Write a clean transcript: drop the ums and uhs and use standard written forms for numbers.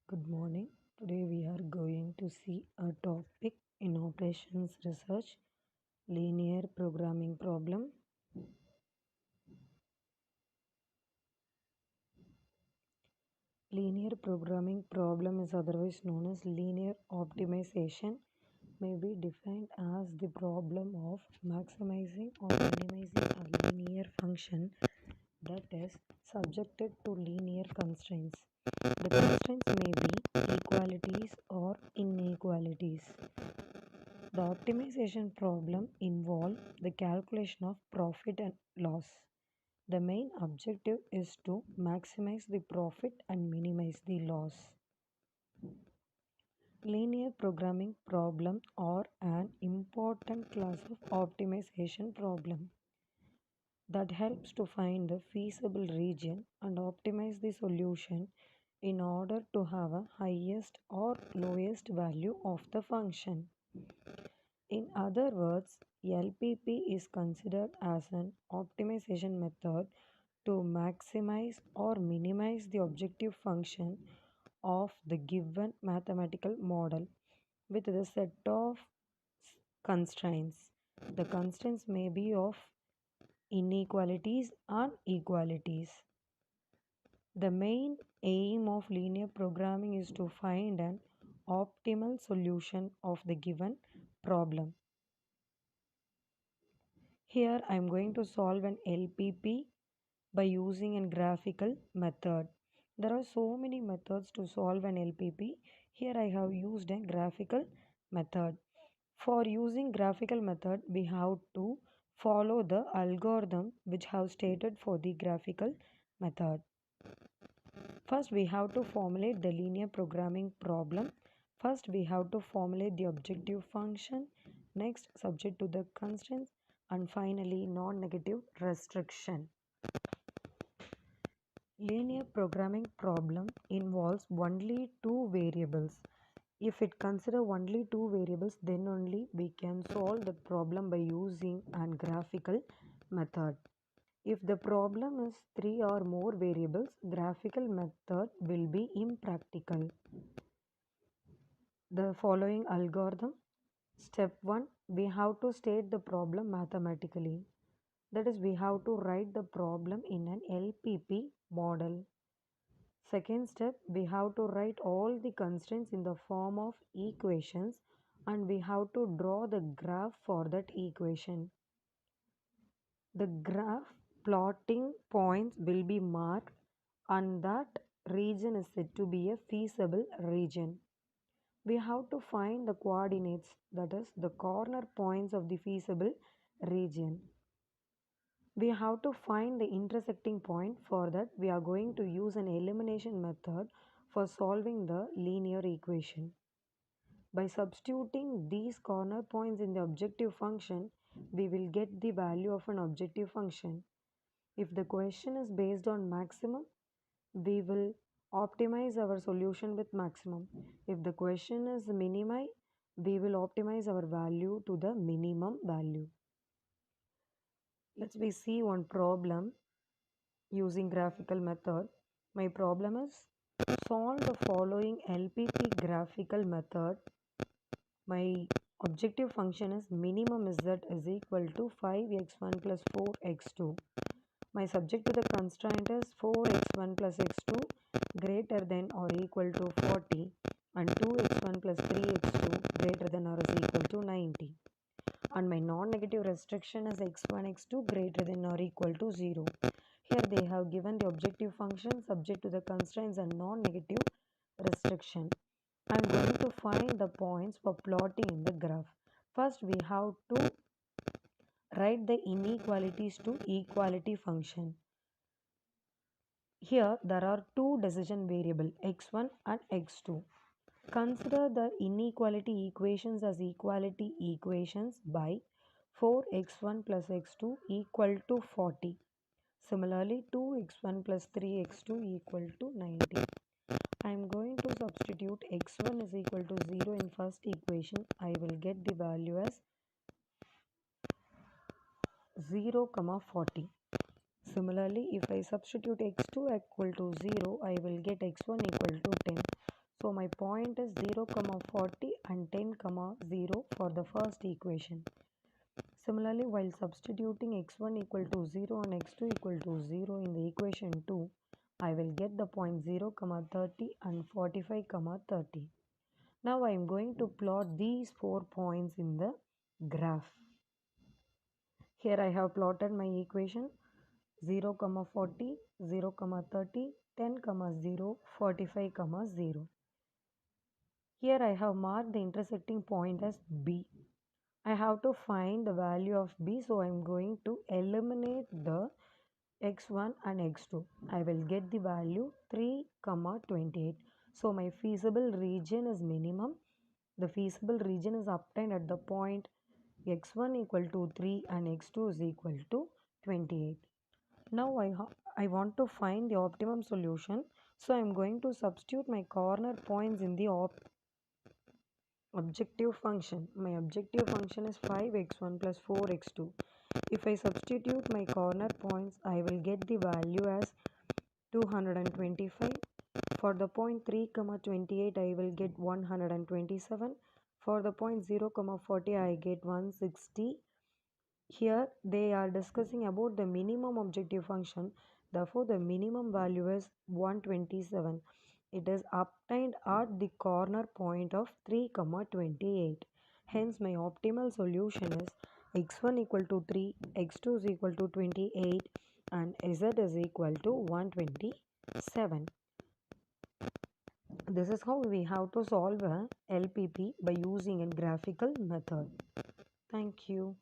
Good morning. Today we are going to see a topic in operations research, linear programming problem. Linear programming problem is otherwise known as linear optimization, may be defined as the problem of maximizing or minimizing a linear function that is subjected to linear constraints. The constraints may be equalities or inequalities. The optimization problem involves the calculation of profit and loss. The main objective is to maximize the profit and minimize the loss. Linear programming problem are an important class of optimization problem that helps to find the feasible region and optimize the solution in order to have a highest or lowest value of the function. In other words, LPP is considered as an optimization method to maximize or minimize the objective function of the given mathematical model with the set of constraints. The constraints may be of inequalities and equalities. The main aim of linear programming is to find an optimal solution of the given problem. Here I am going to solve an LPP by using a graphical method. There are so many methods to solve an LPP. Here I have used a graphical method. For using graphical method, we have to follow the algorithm which have stated for the graphical method. First, we have to formulate the linear programming problem. First, we have to formulate the objective function. Next, subject to the constraints. And finally, non-negative restriction. Linear programming problem involves only two variables. If it consider only two variables, then only we can solve the problem by using a graphical method. If the problem is three or more variables, graphical method will be impractical. The following algorithm. Step 1, we have to state the problem mathematically. That is, we have to write the problem in an LPP model. Second step, we have to write all the constraints in the form of equations and we have to draw the graph for that equation. The graph plotting points will be marked and that region is said to be a feasible region. We have to find the coordinates, that is the corner points of the feasible region. We have to find the intersecting point. For that we are going to use an elimination method for solving the linear equation. By substituting these corner points in the objective function, we will get the value of an objective function. If the question is based on maximum, we will optimize our solution with maximum. If the question is minimi, we will optimize our value to the minimum value. Let's see one problem using graphical method. My problem is solve the following LPP graphical method. My objective function is minimum z is equal to 5x1 plus 4x2. My subject to the constraint is 4x1 plus x2 greater than or equal to 40 and 2x1 plus 3x2 greater than or is equal to 90. And my non-negative restriction is x1, x2 greater than or equal to 0. Here they have given the objective function subject to the constraints and non-negative restriction. I am going to find the points for plotting in the graph. First we have to write the inequalities to equality function. Here there are two decision variables x1 and x2. Consider the inequality equations as equality equations by 4x1 plus x2 equal to 40. Similarly, 2x1 plus 3x2 equal to 90. I am going to substitute x1 is equal to 0 in first equation. I will get the value as 0, 40. Similarly, if I substitute x2 equal to 0, I will get x1 equal to 10. So my point is 0, 40 and 10, 0 for the first equation. Similarly, while substituting x1 equal to 0 and x2 equal to 0 in the equation 2, I will get the point 0, 30 and 45, 30. Now I am going to plot these 4 points in the graph. Here I have plotted my equation 0, 40, 0, 30, 10, 0, 45, 0. Here I have marked the intersecting point as B. I have to find the value of B, so I am going to eliminate the x1 and x2. I will get the value 3, 28. So my feasible region is minimum. The feasible region is obtained at the point x1 equal to 3 and x2 is equal to 28. Now I want to find the optimum solution. So I am going to substitute my corner points in the objective function. My objective function is 5x1 plus 4x2. If I substitute my corner points, I will get the value as 225. For the point 3, 28, I will get 127. For the point 0, 40, I get 160. Here they are discussing about the minimum objective function. Therefore, the minimum value is 127. It is obtained at the corner point of 3, 28. Hence, my optimal solution is x1 equal to 3, x2 is equal to 28 and z is equal to 127. This is how we have to solve a LPP by using a graphical method. Thank you.